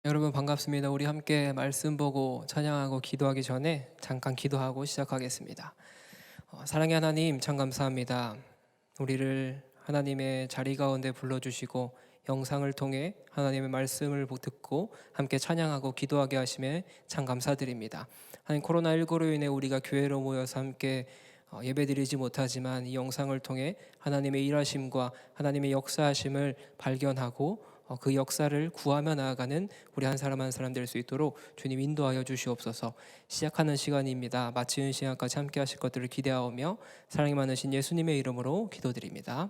여러분 반갑습니다. 우리 함께 말씀 보고 찬양하고 기도하기 전에 잠깐 기도하고 시작하겠습니다. 사랑의 하나님, 참 감사합니다. 우리를 하나님의 자리 가운데 불러주시고 영상을 통해 하나님의 말씀을 듣고 함께 찬양하고 기도하게 하심에 참 감사드립니다. 하나님, 코로나19로 인해 우리가 교회로 모여서 함께 예배드리지 못하지만 이 영상을 통해 하나님의 일하심과 하나님의 역사하심을 발견하고 그 역사를 구하며 나아가는 우리 한 사람 한 사람 될 수 있도록 주님 인도하여 주시옵소서. 시작하는 시간입니다. 마치는 시간까지 함께 하실 것들을 기대하오며 사랑이 많으신 예수님의 이름으로 기도드립니다.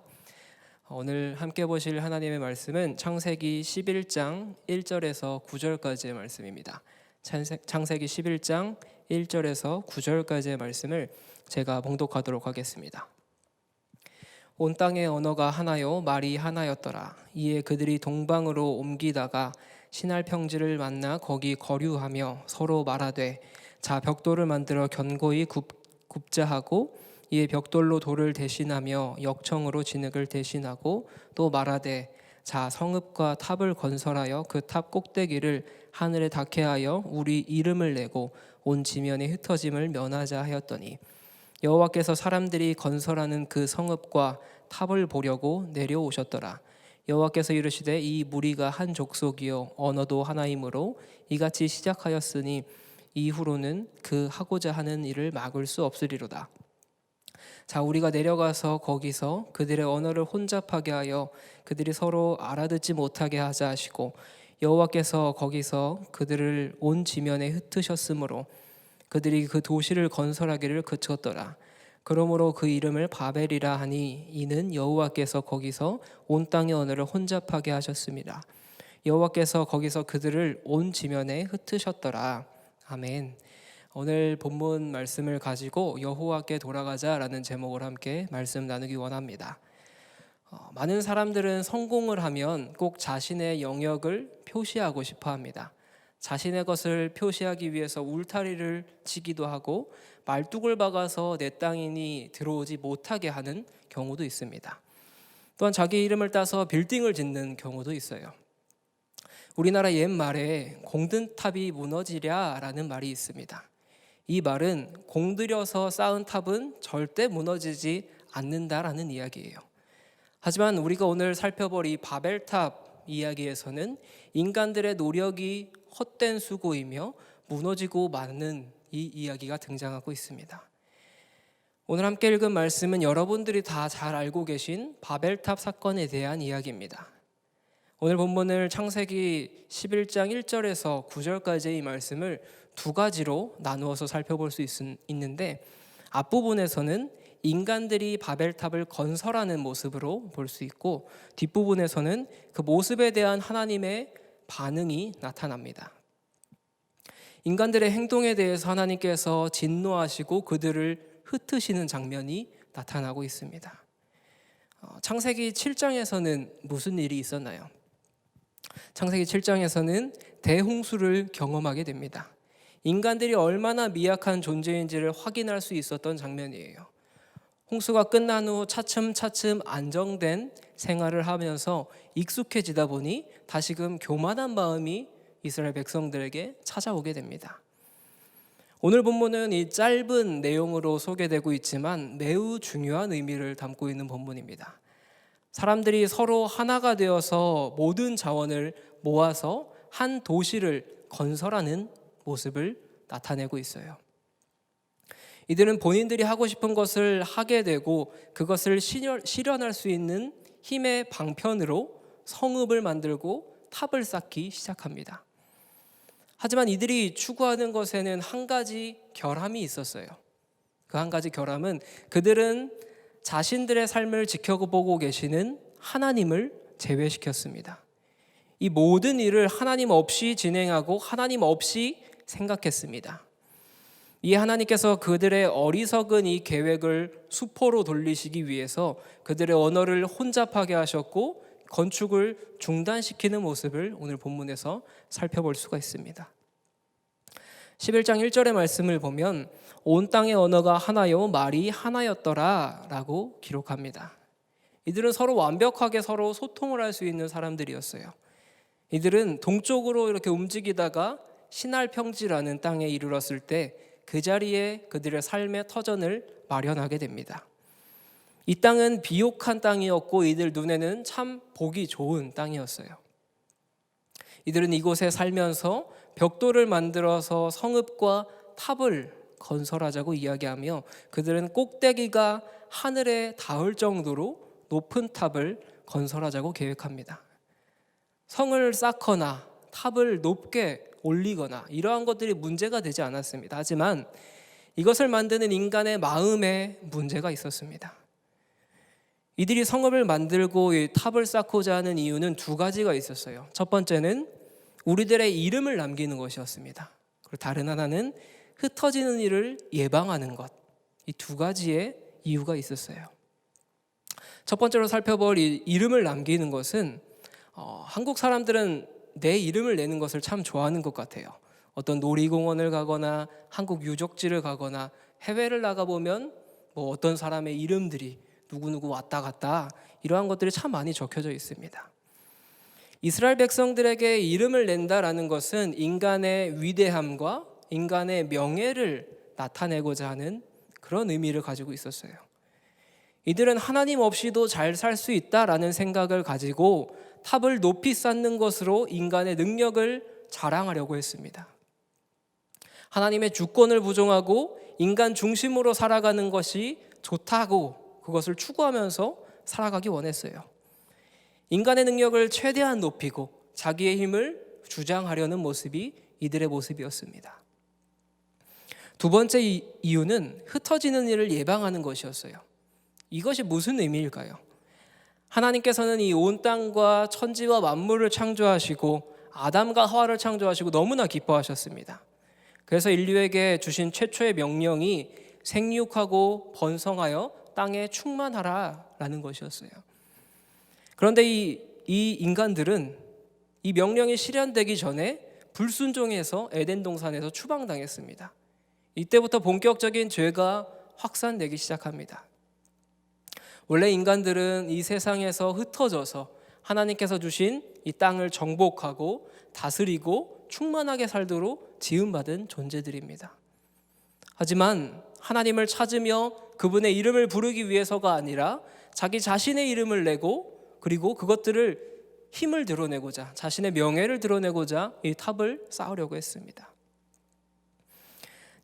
오늘 함께 보실 하나님의 말씀은 창세기 11장 1절에서 9절까지의 말씀입니다. 창세기 11장 1절에서 9절까지의 말씀을 제가 봉독하도록 하겠습니다. 온 땅의 언어가 하나요 말이 하나였더라. 이에 그들이 동방으로 옮기다가 신할 평지를 만나 거기 거류하며 서로 말하되 자 벽돌을 만들어 견고히 굽자 하고 이에 벽돌로 돌을 대신하며 역청으로 진흙을 대신하고 또 말하되 자 성읍과 탑을 건설하여 그 탑 꼭대기를 하늘에 닿게 하여 우리 이름을 내고 온 지면에 흩어짐을 면하자 하였더니 여호와께서 사람들이 건설하는 그 성읍과 탑을 보려고 내려오셨더라. 여호와께서 이르시되 이 무리가 한 족속이요 언어도 하나이므로 이같이 시작하였으니 이후로는 그 하고자 하는 일을 막을 수 없으리로다. 자 우리가 내려가서 거기서 그들의 언어를 혼잡하게 하여 그들이 서로 알아듣지 못하게 하자 하시고 여호와께서 거기서 그들을 온 지면에 흩으셨으므로 그들이 그 도시를 건설하기를 그쳤더라. 그러므로 그 이름을 바벨이라 하니 이는 여호와께서 거기서 온 땅의 언어를 혼잡하게 하셨습니다. 여호와께서 거기서 그들을 온 지면에 흩으셨더라. 아멘. 오늘 본문 말씀을 가지고 여호와께 돌아가자라는 제목을 함께 말씀 나누기 원합니다. 많은 사람들은 성공을 하면 꼭 자신의 영역을 표시하고 싶어 합니다. 자신의 것을 표시하기 위해서 울타리를 치기도 하고 말뚝을 박아서 내 땅이니 들어오지 못하게 하는 경우도 있습니다. 또한 자기 이름을 따서 빌딩을 짓는 경우도 있어요. 우리나라 옛말에 공든 탑이 무너지랴라는 말이 있습니다. 이 말은 공들여서 쌓은 탑은 절대 무너지지 않는다라는 이야기예요. 하지만 우리가 오늘 살펴볼 이 바벨탑 이야기에서는 인간들의 노력이 헛된 수고이며 무너지고 마는 이 이야기가 등장하고 있습니다. 오늘 함께 읽은 말씀은 여러분들이 다 잘 알고 계신 바벨탑 사건에 대한 이야기입니다. 오늘 본문을 창세기 11장 1절에서 9절까지의 이 말씀을 두 가지로 나누어서 살펴볼 수 있는데 앞부분에서는 인간들이 바벨탑을 건설하는 모습으로 볼 수 있고 뒷부분에서는 그 모습에 대한 하나님의 반응이 나타납니다. 인간들의 행동에 대해서 하나님께서 진노하시고 그들을 흩으시는 장면이 나타나고 있습니다. 창세기 7장에서는 무슨 일이 있었나요? 창세기 7장에서는 대홍수를 경험하게 됩니다. 인간들이 얼마나 미약한 존재인지를 확인할 수 있었던 장면이에요. 홍수가 끝난 후 차츰차츰 안정된 생활을 하면서 익숙해지다 보니 다시금 교만한 마음이 이스라엘 백성들에게 찾아오게 됩니다. 오늘 본문은 이 짧은 내용으로 소개되고 있지만 매우 중요한 의미를 담고 있는 본문입니다. 사람들이 서로 하나가 되어서 모든 자원을 모아서 한 도시를 건설하는 모습을 나타내고 있어요. 이들은 본인들이 하고 싶은 것을 하게 되고 그것을 실현할 수 있는 힘의 방편으로 성읍을 만들고 탑을 쌓기 시작합니다. 하지만 이들이 추구하는 것에는 한 가지 결함이 있었어요. 그 한 가지 결함은 그들은 자신들의 삶을 지켜보고 계시는 하나님을 제외시켰습니다. 이 모든 일을 하나님 없이 진행하고 하나님 없이 생각했습니다. 이 하나님께서 그들의 어리석은 이 계획을 수포로 돌리시기 위해서 그들의 언어를 혼잡하게 하셨고 건축을 중단시키는 모습을 오늘 본문에서 살펴볼 수가 있습니다. 11장 1절의 말씀을 보면 온 땅의 언어가 하나요 말이 하나였더라 라고 기록합니다. 이들은 서로 완벽하게 서로 소통을 할 수 있는 사람들이었어요. 이들은 동쪽으로 이렇게 움직이다가 시날 평지라는 땅에 이르렀을 때 그 자리에 그들의 삶의 터전을 마련하게 됩니다. 이 땅은 비옥한 땅이었고 이들 눈에는 참 보기 좋은 땅이었어요. 이들은 이곳에 살면서 벽돌을 만들어서 성읍과 탑을 건설하자고 이야기하며 그들은 꼭대기가 하늘에 닿을 정도로 높은 탑을 건설하자고 계획합니다. 성을 쌓거나 탑을 높게 올리거나 이러한 것들이 문제가 되지 않았습니다. 하지만 이것을 만드는 인간의 마음에 문제가 있었습니다. 이들이 성읍을 만들고 이 탑을 쌓고자 하는 이유는 두 가지가 있었어요. 첫 번째는 우리들의 이름을 남기는 것이었습니다. 그리고 다른 하나는 흩어지는 일을 예방하는 것. 이 두 가지의 이유가 있었어요. 첫 번째로 살펴볼 이 이름을 남기는 것은 한국 사람들은 내 이름을 내는 것을 참 좋아하는 것 같아요. 어떤 놀이공원을 가거나 한국 유적지를 가거나 해외를 나가보면 뭐 어떤 사람의 이름들이 누구누구 왔다 갔다 이러한 것들이 참 많이 적혀져 있습니다. 이스라엘 백성들에게 이름을 낸다라는 것은 인간의 위대함과 인간의 명예를 나타내고자 하는 그런 의미를 가지고 있었어요. 이들은 하나님 없이도 잘 살 수 있다라는 생각을 가지고 탑을 높이 쌓는 것으로 인간의 능력을 자랑하려고 했습니다. 하나님의 주권을 부정하고 인간 중심으로 살아가는 것이 좋다고 그것을 추구하면서 살아가기 원했어요. 인간의 능력을 최대한 높이고 자기의 힘을 주장하려는 모습이 이들의 모습이었습니다. 두 번째 이유는 흩어지는 일을 예방하는 것이었어요. 이것이 무슨 의미일까요? 하나님께서는 이 온 땅과 천지와 만물을 창조하시고 아담과 하와를 창조하시고 너무나 기뻐하셨습니다. 그래서 인류에게 주신 최초의 명령이 생육하고 번성하여 땅에 충만하라라는 것이었어요. 그런데 이 인간들은 이 명령이 실현되기 전에 불순종해서 에덴 동산에서 추방당했습니다. 이때부터 본격적인 죄가 확산되기 시작합니다. 원래 인간들은 이 세상에서 흩어져서 하나님께서 주신 이 땅을 정복하고 다스리고 충만하게 살도록 지음받은 존재들입니다. 하지만 하나님을 찾으며 그분의 이름을 부르기 위해서가 아니라 자기 자신의 이름을 내고 그리고 그것들을 힘을 드러내고자 자신의 명예를 드러내고자 이 탑을 쌓으려고 했습니다.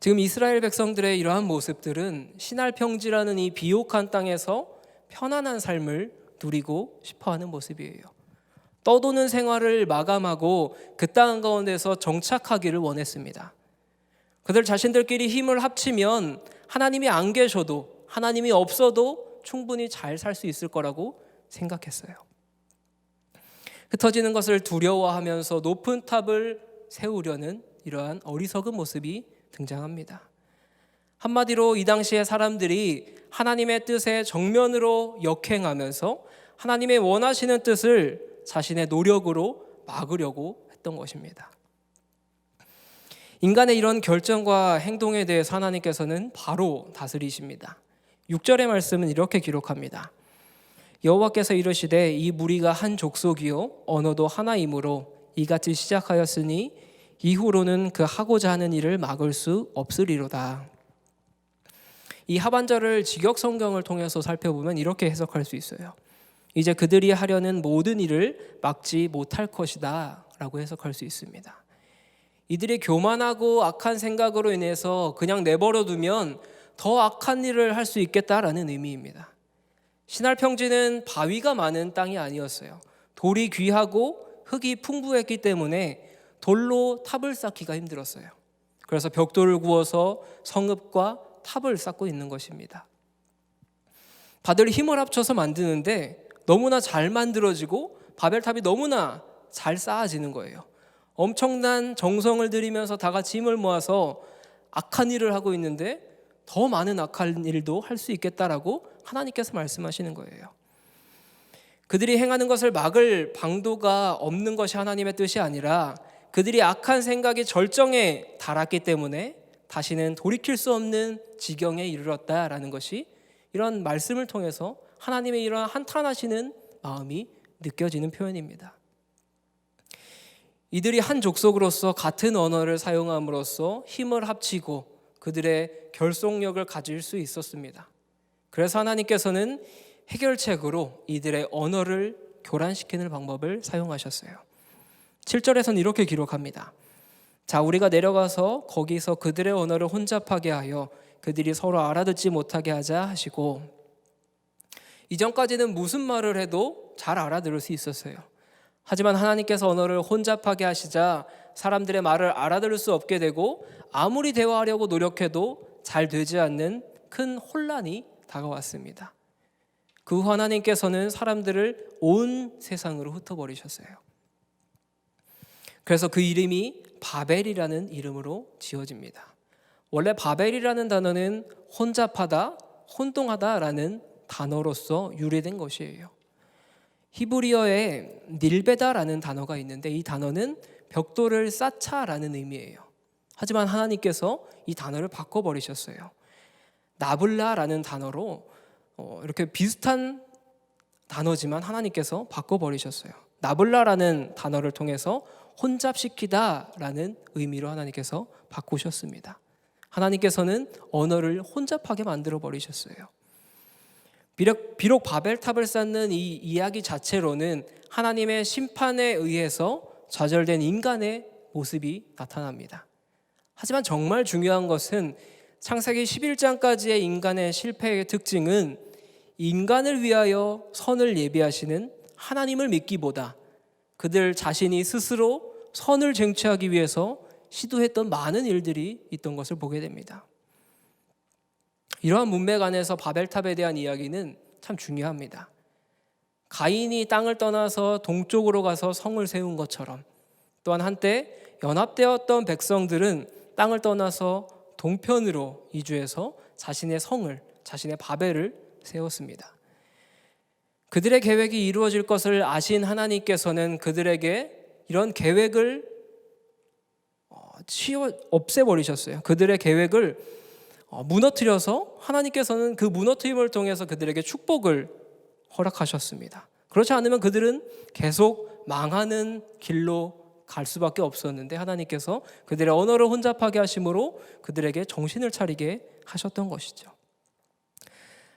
지금 이스라엘 백성들의 이러한 모습들은 시날 평지라는 이 비옥한 땅에서 편안한 삶을 누리고 싶어하는 모습이에요. 떠도는 생활을 마감하고 그 땅 가운데서 정착하기를 원했습니다. 그들 자신들끼리 힘을 합치면 하나님이 안 계셔도 하나님이 없어도 충분히 잘 살 수 있을 거라고 생각했어요. 흩어지는 것을 두려워하면서 높은 탑을 세우려는 이러한 어리석은 모습이 등장합니다. 한마디로 이 당시의 사람들이 하나님의 뜻에 정면으로 역행하면서 하나님의 원하시는 뜻을 자신의 노력으로 막으려고 했던 것입니다. 인간의 이런 결정과 행동에 대해서 하나님께서는 바로 다스리십니다. 6절의 말씀은 이렇게 기록합니다. 여호와께서 이르시되 이 무리가 한 족속이요 언어도 하나이므로 이같이 시작하였으니 이후로는 그 하고자 하는 일을 막을 수 없으리로다. 이 하반절을 직역 성경을 통해서 살펴보면 이렇게 해석할 수 있어요. 이제 그들이 하려는 모든 일을 막지 못할 것이다 라고 해석할 수 있습니다. 이들이 교만하고 악한 생각으로 인해서 그냥 내버려 두면 더 악한 일을 할 수 있겠다라는 의미입니다. 시날 평지는 바위가 많은 땅이 아니었어요. 돌이 귀하고 흙이 풍부했기 때문에 돌로 탑을 쌓기가 힘들었어요. 그래서 벽돌을 구워서 성읍과 탑을 쌓고 있는 것입니다. 다들 힘을 합쳐서 만드는데 너무나 잘 만들어지고 바벨탑이 너무나 잘 쌓아지는 거예요. 엄청난 정성을 들이면서 다 같이 힘을 모아서 악한 일을 하고 있는데 더 많은 악한 일도 할 수 있겠다라고 하나님께서 말씀하시는 거예요. 그들이 행하는 것을 막을 방도가 없는 것이 하나님의 뜻이 아니라 그들이 악한 생각이 절정에 달았기 때문에 다시는 돌이킬 수 없는 지경에 이르렀다라는 것이 이런 말씀을 통해서 하나님의 이런 한탄하시는 마음이 느껴지는 표현입니다. 이들이 한 족속으로서 같은 언어를 사용함으로써 힘을 합치고 그들의 결속력을 가질 수 있었습니다. 그래서 하나님께서는 해결책으로 이들의 언어를 교란시키는 방법을 사용하셨어요. 7절에서는 이렇게 기록합니다. 자, 우리가 내려가서 거기서 그들의 언어를 혼잡하게 하여 그들이 서로 알아듣지 못하게 하자 하시고, 이전까지는 무슨 말을 해도 잘 알아들을 수 있었어요. 하지만 하나님께서 언어를 혼잡하게 하시자 사람들의 말을 알아들을 수 없게 되고 아무리 대화하려고 노력해도 잘 되지 않는 큰 혼란이 다가왔습니다. 그 후 하나님께서는 사람들을 온 세상으로 흩어버리셨어요. 그래서 그 이름이 바벨이라는 이름으로 지어집니다. 원래 바벨이라는 단어는 혼잡하다, 혼동하다라는 단어로서 유래된 것이에요. 히브리어에 닐베다라는 단어가 있는데 이 단어는 벽돌을 쌓자라는 의미예요. 하지만 하나님께서 이 단어를 바꿔버리셨어요. 나블라라는 단어로 이렇게 비슷한 단어지만 하나님께서 바꿔버리셨어요. 나블라라는 단어를 통해서 혼잡시키다라는 의미로 하나님께서 바꾸셨습니다. 하나님께서는 언어를 혼잡하게 만들어 버리셨어요. 비록 바벨탑을 쌓는 이 이야기 자체로는 하나님의 심판에 의해서 좌절된 인간의 모습이 나타납니다. 하지만 정말 중요한 것은 창세기 11장까지의 인간의 실패의 특징은 인간을 위하여 선을 예비하시는 하나님을 믿기보다 그들 자신이 스스로 선을 쟁취하기 위해서 시도했던 많은 일들이 있던 것을 보게 됩니다. 이러한 문맥 안에서 바벨탑에 대한 이야기는 참 중요합니다. 가인이 땅을 떠나서 동쪽으로 가서 성을 세운 것처럼 또한 한때 연합되었던 백성들은 땅을 떠나서 동편으로 이주해서 자신의 성을, 자신의 바벨을 세웠습니다. 그들의 계획이 이루어질 것을 아신 하나님께서는 그들에게 이런 계획을 없애버리셨어요. 그들의 계획을 무너뜨려서 하나님께서는 그 무너뜨림을 통해서 그들에게 축복을 허락하셨습니다. 그렇지 않으면 그들은 계속 망하는 길로 갈 수밖에 없었는데 하나님께서 그들의 언어를 혼잡하게 하심으로 그들에게 정신을 차리게 하셨던 것이죠.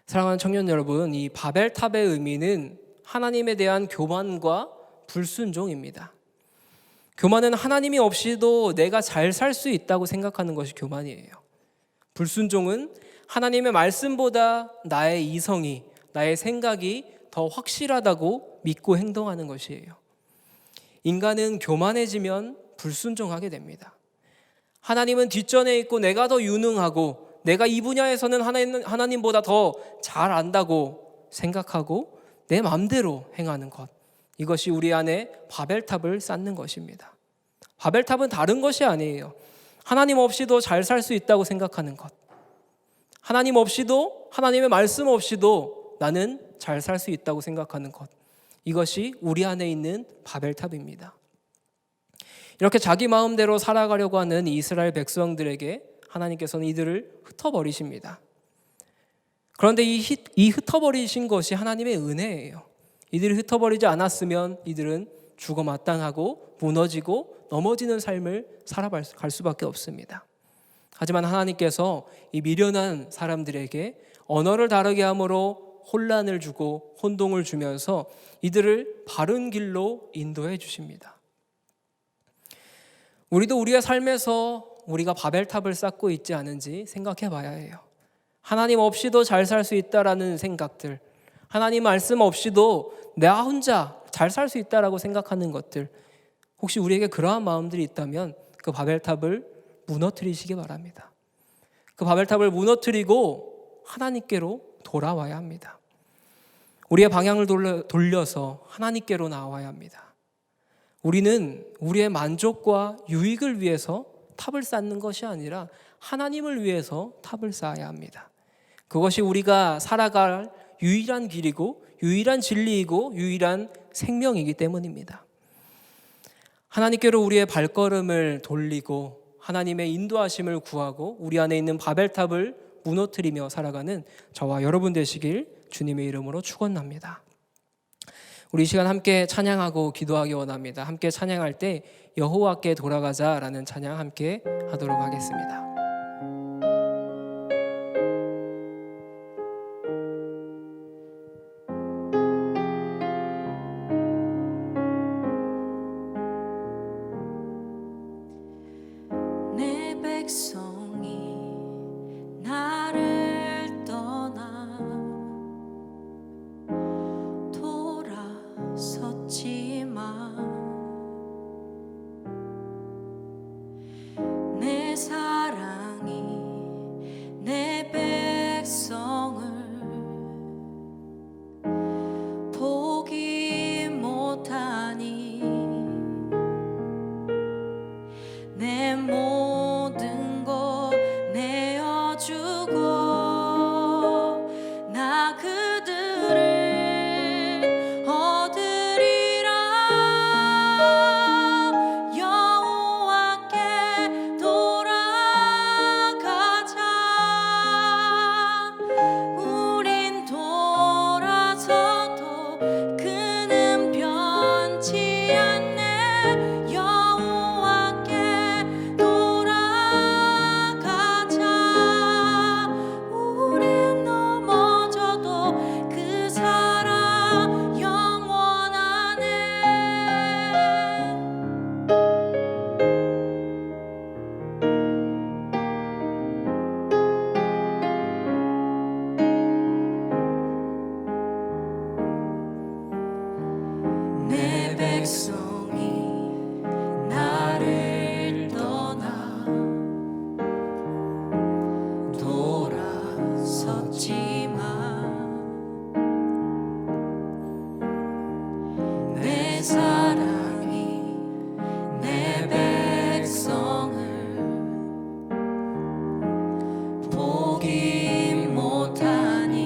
사랑하는 청년 여러분, 이 바벨탑의 의미는 하나님에 대한 교만과 불순종입니다. 교만은 하나님이 없이도 내가 잘 살 수 있다고 생각하는 것이 교만이에요. 불순종은 하나님의 말씀보다 나의 이성이, 나의 생각이 더 확실하다고 믿고 행동하는 것이에요. 인간은 교만해지면 불순종하게 됩니다. 하나님은 뒷전에 있고 내가 더 유능하고 내가 이 분야에서는 하나님보다 더 잘 안다고 생각하고 내 마음대로 행하는 것, 이것이 우리 안에 바벨탑을 쌓는 것입니다. 바벨탑은 다른 것이 아니에요. 하나님 없이도 잘 살 수 있다고 생각하는 것, 하나님 없이도, 하나님의 말씀 없이도 나는 잘 살 수 있다고 생각하는 것, 이것이 우리 안에 있는 바벨탑입니다. 이렇게 자기 마음대로 살아가려고 하는 이스라엘 백성들에게 하나님께서는 이들을 흩어버리십니다. 그런데 이 흩어버리신 것이 하나님의 은혜예요. 이들이 흩어버리지 않았으면 이들은 죽어 마땅하고 무너지고 넘어지는 삶을 살아갈 수밖에 없습니다. 하지만 하나님께서 이 미련한 사람들에게 언어를 다르게 함으로 혼란을 주고 혼동을 주면서 이들을 바른 길로 인도해 주십니다. 우리도 우리의 삶에서 우리가 바벨탑을 쌓고 있지 않은지 생각해 봐야 해요. 하나님 없이도 잘 살 수 있다라는 생각들, 하나님 말씀 없이도 나 혼자 잘 살 수 있다라고 생각하는 것들, 혹시 우리에게 그러한 마음들이 있다면 그 바벨탑을 무너뜨리시기 바랍니다. 그 바벨탑을 무너뜨리고 하나님께로 돌아와야 합니다. 우리의 방향을 돌려서 하나님께로 나와야 합니다. 우리는 우리의 만족과 유익을 위해서 탑을 쌓는 것이 아니라 하나님을 위해서 탑을 쌓아야 합니다. 그것이 우리가 살아갈 유일한 길이고 유일한 진리이고 유일한 생명이기 때문입니다. 하나님께로 우리의 발걸음을 돌리고 하나님의 인도하심을 구하고 우리 안에 있는 바벨탑을 무너뜨리며 살아가는 저와 여러분 되시길 주님의 이름으로 축원합니다. 우리 이 시간 함께 찬양하고 기도하기 원합니다. 함께 찬양할 때 여호와께 돌아가자라는 찬양 함께 하도록 하겠습니다. 내 백성이 나를 떠나 돌아섰지만 내 사랑이 내 백성을 포기 못하니 내 모든 것 내어주고 나 그들을 얻으리라. 여호와께 돌아가자. 우린 돌아서도 그는 변치 않네. 여호와께 돌아가자. 우린 넘어져도 그 사랑 영원하네. 내 백성이 나를 떠나 돌아섰지만 내 사랑이 내 백성을 포기 못하니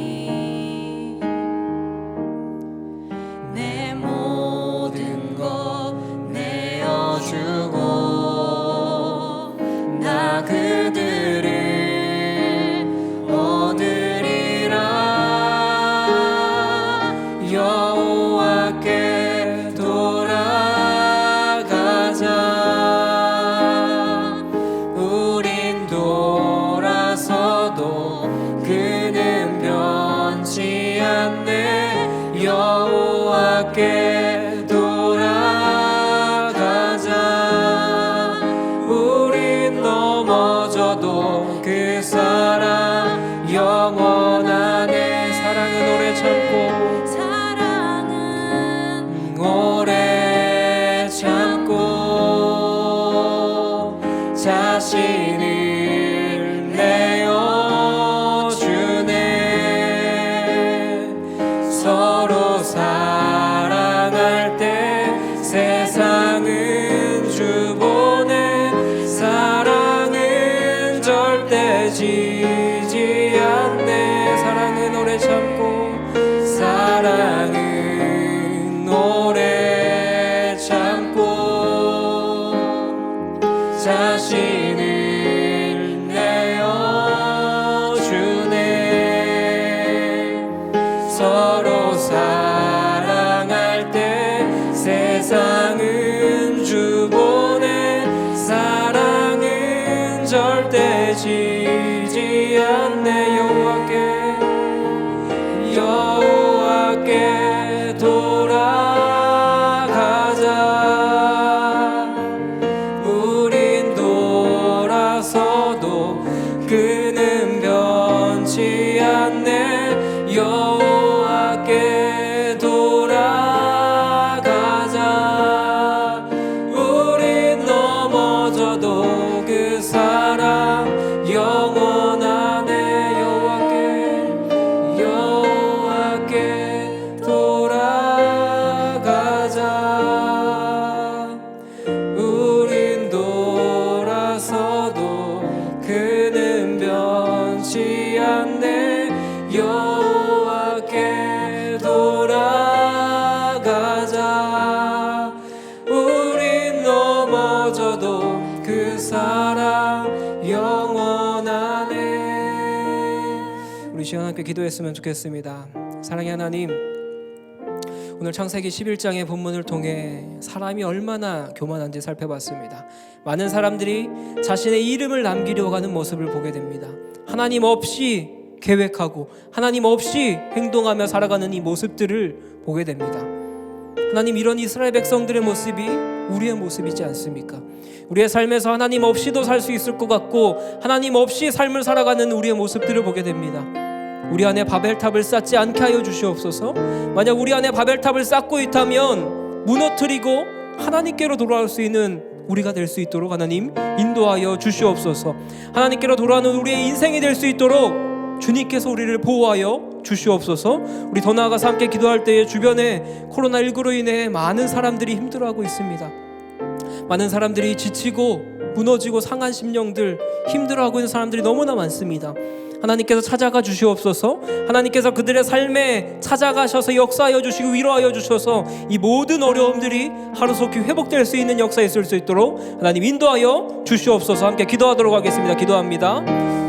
내 모든 것 내어주고 나 그들을 얻으리라. 여호와께 돌아가자. 우린 돌아서도 그는 변치 않네. 여호와께 돌아가자. 우린 넘어져도 그 사랑 영원하네. 사랑은 오래 참고 사랑은 오래 참고 자신을 내어주네. 서로 사랑할 때 세상은 주보네. 사랑은 절대 지지 않네. 사랑은 오래 참고 사랑은 오래 참고 자신을 내어주네. 서로 사랑할 때 세상은 주보네. 사랑은 절대 지지 않네. 여호와께 돌아가자. 우린 돌아서도 그는 변치 않네. 여호와께 돌아가자. 우린 넘어져도 그 사랑 영원하네. 여호와께 돌아가자. 우린 돌아서도 그는 변치 않네. 여호와께 돌아가자. 우린 넘어져도 그 사랑 영원하네. 우리 시간 함께 기도했으면 좋겠습니다. 사랑의 하나님, 오늘 창세기 11장의 본문을 통해 사람이 얼마나 교만한지 살펴봤습니다. 많은 사람들이 자신의 이름을 남기려고 하는 모습을 보게 됩니다. 하나님 없이 계획하고 하나님 없이 행동하며 살아가는 이 모습들을 보게 됩니다. 하나님, 이런 이스라엘 백성들의 모습이 우리의 모습이지 않습니까? 우리의 삶에서 하나님 없이도 살 수 있을 것 같고 하나님 없이 삶을 살아가는 우리의 모습들을 보게 됩니다. 우리 안에 바벨탑을 쌓지 않게 하여 주시옵소서. 만약 우리 안에 바벨탑을 쌓고 있다면 무너뜨리고 하나님께로 돌아올 수 있는 우리가 될 수 있도록 하나님 인도하여 주시옵소서. 하나님께로 돌아오는 우리의 인생이 될 수 있도록 주님께서 우리를 보호하여 주시옵소서. 우리 더 나아가서 함께 기도할 때에 주변에 코로나19로 인해 많은 사람들이 힘들어하고 있습니다. 많은 사람들이 지치고 무너지고 상한 심령들, 힘들어하고 있는 사람들이 너무나 많습니다. 하나님께서 찾아가 주시옵소서. 하나님께서 그들의 삶에 찾아가셔서 역사하여 주시고 위로하여 주셔서 이 모든 어려움들이 하루속히 회복될 수 있는 역사에 있을 수 있도록 하나님 인도하여 주시옵소서. 함께 기도하도록 하겠습니다. 기도합니다.